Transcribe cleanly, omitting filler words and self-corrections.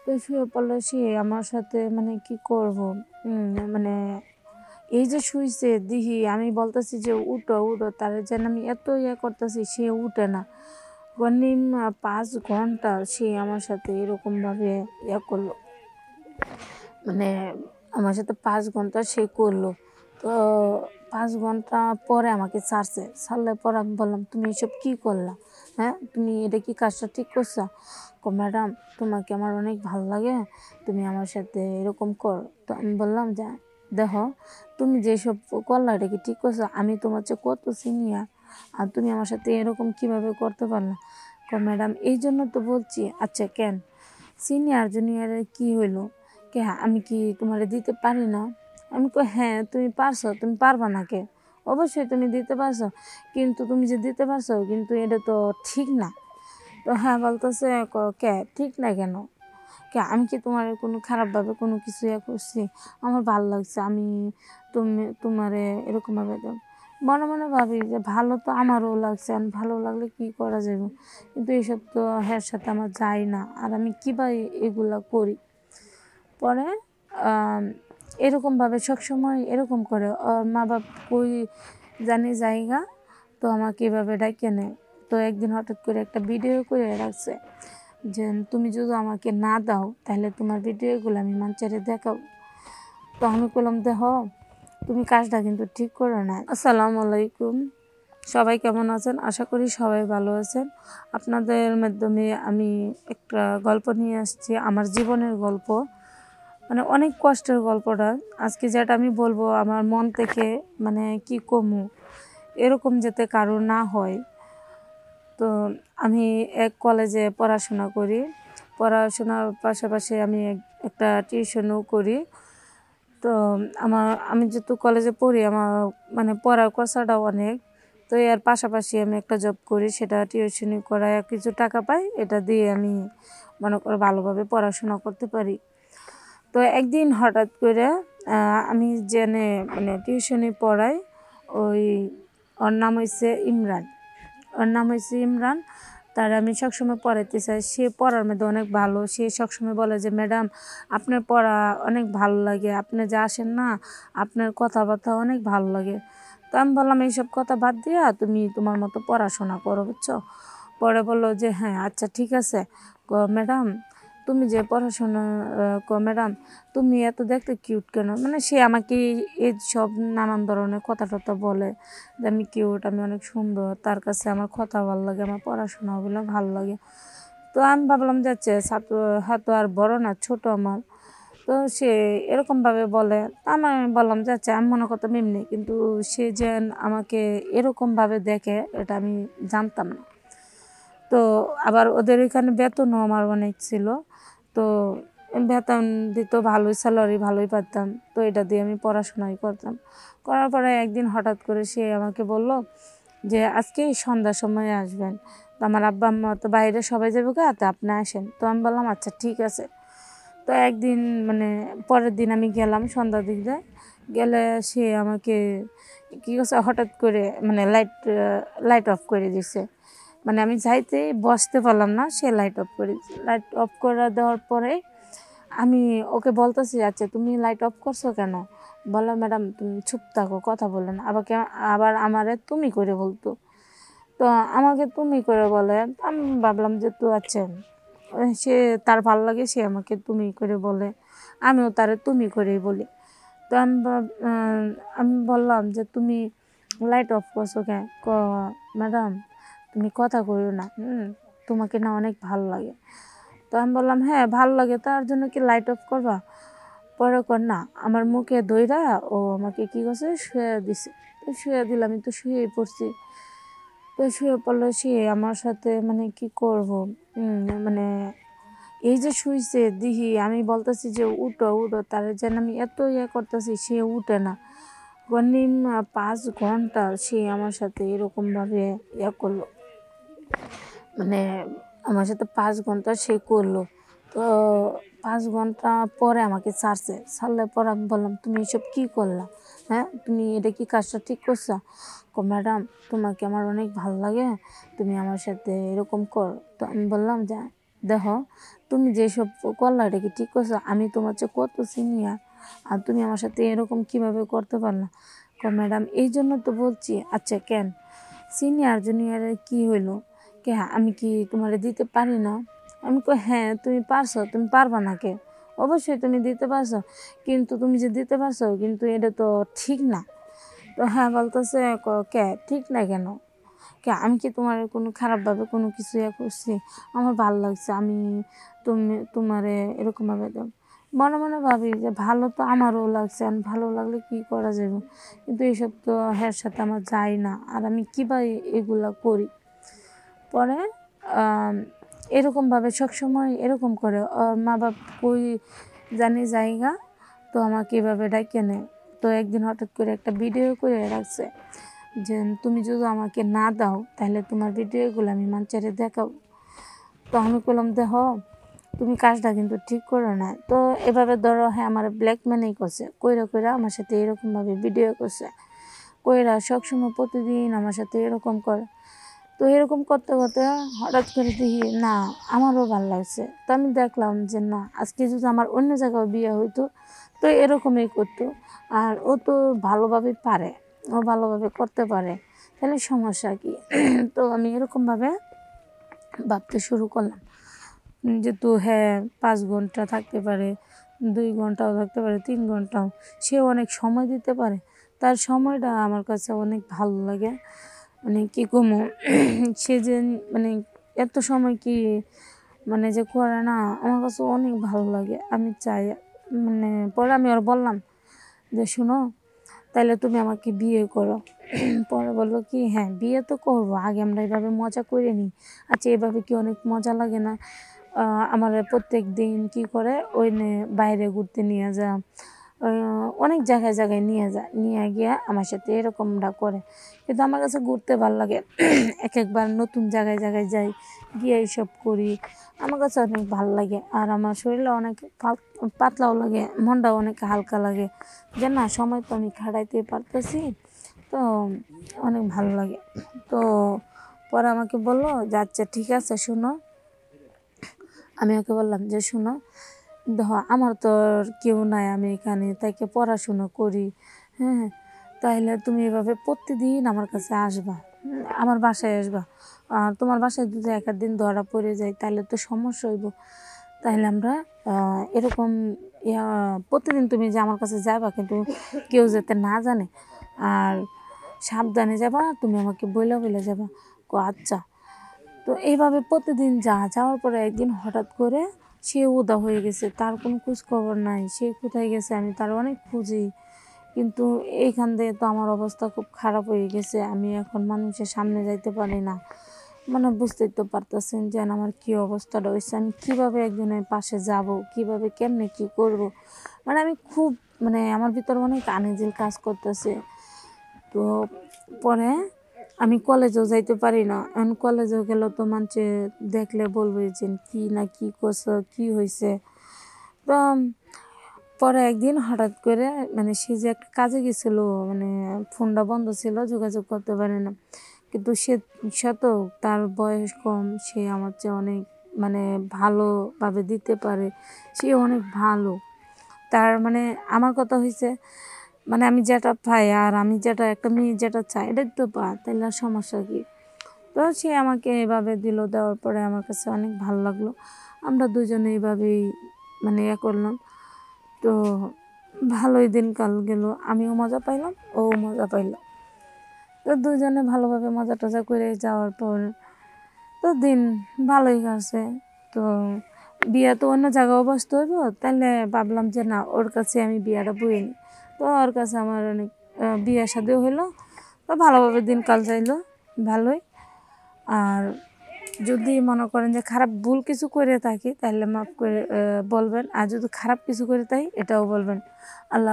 তো শুয়ে পড়লো সে আমার সাথে, মানে কি করব, মানে এই যে শুইছে দিহি আমি বলতেছি যে উঠো উঠো, তার যেন আমি এত করতেছি, সে উঠে না। গনিম 5 ঘন্টা সে আমার সাথে এরকমভাবে করলো, মানে আমার সাথে 5 ঘন্টা সে করলো। তো 5 ঘন্টা পরে আমাকে ছাড়লে পরে আমি বললাম, তুমি এসব কী করলা? হ্যাঁ, তুমি এটা কি কাজটা ঠিক করছো? ম্যাডাম, তোমাকে আমার অনেক ভালো লাগে, তুমি আমার সাথে এরকম কর। তো আমি বললাম যে দেখো, তুমি যেসব করলা এটা কি ঠিক করছো? আমি তোমার চেয়ে কত সিনিয়র, আর তুমি আমার সাথে এরকম কিভাবে করতে পারলা? ম্যাডাম, এই জন্য তো বলছি। আচ্ছা কেন, সিনিয়র জুনিয়রের কি হইলো? কে আমি কি তোমারে দিতে পারি না? আমি হ্যাঁ তুমি পারছো, তুমি পারবা না কে? অবশ্যই তুমি দিতে পারছো, কিন্তু তুমি যে দিতে পারছো কিন্তু এটা তো ঠিক না। তো হ্যাঁ বলতেছে, কে ঠিক না কেন? কে আমি কি তোমার কোনো খারাপভাবে কোনো কিছু করছি? আমার ভালো লাগছে, আমি তোমারে এরকমভাবে মনে মনে ভাবি যে ভালো তো আমারও লাগছে, আমি ভালো লাগলে কি করা যাবে, কিন্তু এইসব তো হ্যার সাথে আমার যায় না, আর আমি কীভাবে এগুলা করি? পরে এরকমভাবে সবসময় এরকম করে ওর মা বাপ কই জানি জায়গা, তো আমাকে এভাবে ডাকে নেয়। তো একদিন হঠাৎ করে একটা ভিডিও করে রাখছে যে তুমি যদি আমাকে না দাও তাহলে তোমার ভিডিওগুলো আমি মানুষের দেখাবো। তো আমি বললাম, দেখো তুমি কাজটা কিন্তু ঠিক করো না। আসসালামু আলাইকুম, সবাই কেমন আছেন? আশা করি সবাই ভালো আছেন। আপনাদের মাধ্যমে আমি একটা গল্প নিয়ে আসছি, আমার জীবনের গল্প, মানে অনেক কষ্টের গল্পটা। আজকে যেটা আমি বলবো আমার মন থেকে, মানে কি কমু, এরকম যাতে কারো না হয়। তো আমি এক কলেজে পড়াশোনা করি, পড়াশোনার পাশাপাশি আমি একটা টিউশনও করি। তো আমি যেহেতু কলেজে পড়ি, আমার মানে পড়ার খরচাটাও অনেক। তো এর পাশাপাশি আমি একটা জব করি, সেটা টিউশনি করায় কিছু টাকা পাই, এটা দিয়ে আমি মনে করো ভালোভাবে পড়াশোনা করতে পারি। তো একদিন হঠাৎ করে আমি জেনে মানে টিউশনি পড়াই, ওই ওর নাম হয়েছে ইমরান। তার আমি সবসময় পড়াইতে চাই, সে পড়ার মধ্যে অনেক ভালো। সে সবসময় বলে যে ম্যাডাম, আপনার পড়া অনেক ভালো লাগে, আপনি যে আসেন না, আপনার কথাবার্তা অনেক ভালো লাগে। তো আমি বললাম, এইসব কথা বাদ দিয়া তুমি তোমার মতো পড়াশোনা করো, বুঝছো? পরে বললো যে হ্যাঁ আচ্ছা ঠিক আছে। ম্যাডাম, তুমি যে পড়াশোনা ম্যাডাম, তুমি এত দেখতে কিউট কেন? মানে সে আমাকে এই সব নানান ধরনের কথা টথা বলে যে আমি কিউট, আমি অনেক সুন্দর, তার কাছে আমার কথা ভালো লাগে, আমার পড়াশোনাগুলো ভালো লাগে। তো আমি ভাবলাম যাচ্ছে ছাত্র হাত আর বড় না, ছোট আমার। তো সে এরকমভাবে বলে, আমি বললাম যাচ্ছে আমি মনে করতাম এমনি, কিন্তু সে যে আমাকে এরকমভাবে দেখে এটা আমি জানতাম না। তো আবার ওদের এখানে বেতনও আমার অনেক ছিল। তো বেতন দিত ভালোই, স্যালারি ভালোই পাতাম। তো এটা দিয়ে আমি পড়াশোনাই করতাম। করার পরে একদিন হঠাৎ করে সে আমাকে বলল যে আজকে সন্ধ্যার সময় আসবেন, তো আমার আব্বা আম্মা তো বাইরে সবাই যাবে গা, তো আপনি আসেন। তো আমি বললাম আচ্ছা ঠিক আছে। তো একদিন মানে পরের দিন আমি গেলাম সন্ধ্যার দিক দিয়ে, গেলে সে আমাকে কী করছে হঠাৎ করে, মানে লাইট অফ করে দিছে। মানে আমি যাইতে বসতে পারলাম না, সে লাইট অফ করে দিচ্ছে। লাইট অফ করে দেওয়ার পরে আমি ওকে বলতেছি, আচ্ছা তুমি লাইট অফ করছো কেন? বলো ম্যাডাম তুমি চুপ থাকো, কথা বললেন। আবার আমারে তুমি করে বলতো। তো আমাকে তুমি করে বলে, আমি ভাবলাম যে তো আচ্ছা, সে তার ভালো লাগে, সে আমাকে তুমি করে বলে, আমিও তারে তুমি করেই বলি। তো আমি বললাম যে তুমি লাইট অফ করছো কেন? ম্যাডাম তুমি কথা কইও না, তোমাকে না অনেক ভালো লাগে। তো আমি বললাম হ্যাঁ ভালো লাগে, তার জন্য কি লাইট অফ করবা? পরে কর না, আমার মুখে দইরা ও আমাকে কী করছে, শুয়ে দিছে। তো শুয়ে দিলাম, আমি তো শুয়েই পড়ছি। তো শুয়ে পড়লো সে আমার সাথে, মানে কি করব, মানে এই যে শুইছে দিহি আমি বলতেছি যে উঠো উঠো, তার যেন আমি এত করতেছি, সে উঠে না। গনিম 5 ঘন্টা সে আমার সাথে এরকমভাবে করলো, মানে আমার সাথে 5 ঘন্টা সে করলো। তো 5 ঘন্টা পরে আমাকে ছাড়লে পরে আমি বললাম, তুমি এসব কী করলা? হ্যাঁ, তুমি এটা কি কাজটা ঠিক করছো? ম্যাডাম, তোমাকে আমার অনেক ভালো লাগে, তুমি আমার সাথে এরকম কর। তো আমি বললাম যে দেখো, তুমি যেসব করলা এটা কি ঠিক করছো? আমি তোমার চেয়ে কত সিনিয়র, আর তুমি আমার সাথে এরকম কিভাবে করতে পারলা? ম্যাডাম এই জন্য তো বলছি। আচ্ছা কেন সিনিয়র জুনিয়রের কি হইলো? কে আমি কি তোমারে দিতে পারি না? আমি হ্যাঁ তুমি পারছো, তুমি পারবা না কে? অবশ্যই তুমি দিতে পারছো, কিন্তু তুমি যে দিতে পারছো কিন্তু এটা তো ঠিক না। তো হ্যাঁ বলতেছে কে ঠিক না কেন? কে আমি কি তোমার কোনো খারাপভাবে কোনো কিছু করছি? আমার ভালো লাগছে, আমি তোমারে এরকমভাবে দাও। মনে মনে ভাবি যে ভালো তো আমারও লাগছে, আর ভালো লাগলে কি করা যাবে, কিন্তু এইসব তো হ্যার সাথে আমার যায় না, আর আমি কীভাবে এগুলা করি? পরে এরকমভাবে সবসময় এরকম করে ওর মা বাপ কই জানি জায়গা, তো আমাকে এভাবে ডাকে নেয়। তো একদিন হঠাৎ করে একটা ভিডিও করে রাখছে যে তুমি যদি আমাকে না দাও তাহলে তোমার ভিডিওগুলো আমি মানুষেরে দেখাবো। তো আমি বললাম দেখ তুমি কাজটা কিন্তু ঠিক করো না। তো এভাবে ধরো হ্যাঁ আমার ব্ল্যাকমেলই করছে, কইরা আমার সাথে এরকমভাবে ভিডিও করছে, কইরা সবসময় প্রতিদিন আমার সাথে এরকম করে। তো এরকম করতে করতে হঠাৎ করে দেখি না আমারও ভালো লাগছে। তো আমি দেখলাম যে না আজকে যদি আমার অন্য জায়গায় বিয়ে হইতো তো এরকমই করতো, আর ও তো ভালোভাবে পারে, ও ভালোভাবে করতে পারে, তাহলে সমস্যা কি? তো আমি এরকমভাবে ভাবতে শুরু করলাম যেহেতু হ্যাঁ 5 ঘন্টা থাকতে পারে, 2 ঘন্টাও থাকতে পারে, 3 ঘন্টাও, সে অনেক সময় দিতে পারে, তার সময়টা আমার কাছে অনেক ভালো লাগে। মানে কী কমো সে যে মানে এত সময় কি মানে যে করে না, আমার কাছে অনেক ভালো লাগে। আমি চাই মানে পরে আমি ওর বললাম যে শুনো তাইলে তুমি আমাকে বিয়ে করো। পরে বললো কি হ্যাঁ বিয়ে তো করবো, আগে আমরা এভাবে মজা করে নিই। আচ্ছা এভাবে কি অনেক মজা লাগে না? আমার প্রত্যেক দিন কী করে ওই বাইরে ঘুরতে নিয়ে যা, অনেক জায়গায় জায়গায় নিয়ে গিয়ে আমার সাথে এরকমটা করে, কিন্তু আমার কাছে ঘুরতে ভালো লাগে। এক একবার নতুন জায়গায় জায়গায় যাই, গিয়ে এইসব করি, আমার কাছে অনেক ভালো লাগে। আর আমার শরীরটা অনেক পাতলাও লাগে, মনটাও অনেক হালকা লাগে যে না সময় তো আমি খাটাইতে পারতেছি, তো অনেক ভালো লাগে। তো পরে আমাকে বললো যে আচ্ছা ঠিক আছে শুনো, আমি ওকে বললাম যে শুনো দেখো আমার তো কেউ নাই, আমি এখানে তাইকে পড়াশুনো করি, হ্যাঁ তাইলে তুমি এভাবে প্রতিদিন আমার কাছে আসবা, আমার বাসায় আসবা। আর তোমার বাসায় যদি এক দিন ধরা পড়ে যায় তাহলে তো সমস্যা হইব। তাহলে আমরা এরকম প্রতিদিন তুমি যে আমার কাছে যাবা কিন্তু কেউ যাতে না জানে, আর সাবধানে যাবা, তুমি আমাকে বইলা যাবা। আচ্ছা। তো এইভাবে প্রতিদিন যাওয়ার পরে একদিন হঠাৎ করে সে উদা হয়ে গেছে, তার কোনো খোঁজ খবর নাই, সে কোথায় গেছে আমি তার অনেক খুঁজি, কিন্তু এইখান থেকে তো আমার অবস্থা খুব খারাপ হয়ে গেছে। আমি এখন মানুষের সামনে যাইতে পারি না, মানে বুঝতেই তো পারতেছেন যে আমার কী অবস্থাটা হয়েছে, আমি কীভাবে একজনের পাশে যাব, কীভাবে কেমনে কী করব, মানে আমি খুব মানে আমার ভিতরে অনেক আনইজি কাজ করতেছে। তো পরে আমি কলেজেও যাইতে পারি না, এখন কলেজেও গেলেও তো মানুষে দেখলে বলবে যে কী না কী করছো, কী হয়েছে। তো পরে একদিন হঠাৎ করে মানে সে যে একটা কাজে গেছিলো, মানে ফোনটা বন্ধ ছিল, যোগাযোগ করতে পারে না, কিন্তু সে তো তার বয়স কম, সে আমার চেয়ে অনেক মানে ভালোভাবে দিতে পারে, সে অনেক ভালো। তার মানে আমার কথা হয়েছে মানে আমি যেটা পাই আর আমি যেটা একটা মেয়ে যেটা চাই এটাই তো পাই, তাহলে আর সমস্যা কী? তো সে আমাকে এভাবে দিল, দেওয়ার পরে আমার কাছে অনেক ভালো লাগলো। আমরা দুজনে এইভাবেই মানে করলাম। তো ভালোই দিনকাল গেল, আমিও মজা পাইলাম, ও মজা পাইল। তো দুজনে ভালোভাবে মজা টজা করে যাওয়ার পর তো দিন ভালোই গেছে। তো বিয়ে তো অন্য জায়গায় বসতে হইব, তাহলে ভাবলাম যে না ওর কাছে আমি বিয়েটা বই নিই। তো ওর কাছে আমার অনেক বিয়ে শাদিও হইলো, তো ভালোভাবে দিনকাল যাইলো ভালোই। আর যদি মনে করেন যে খারাপ ভুল কিছু করে থাকি তাহলে মাফ করে বলবেন, আর যদি খারাপ কিছু করে থাকি এটাও বলবেন। আল্লাহ।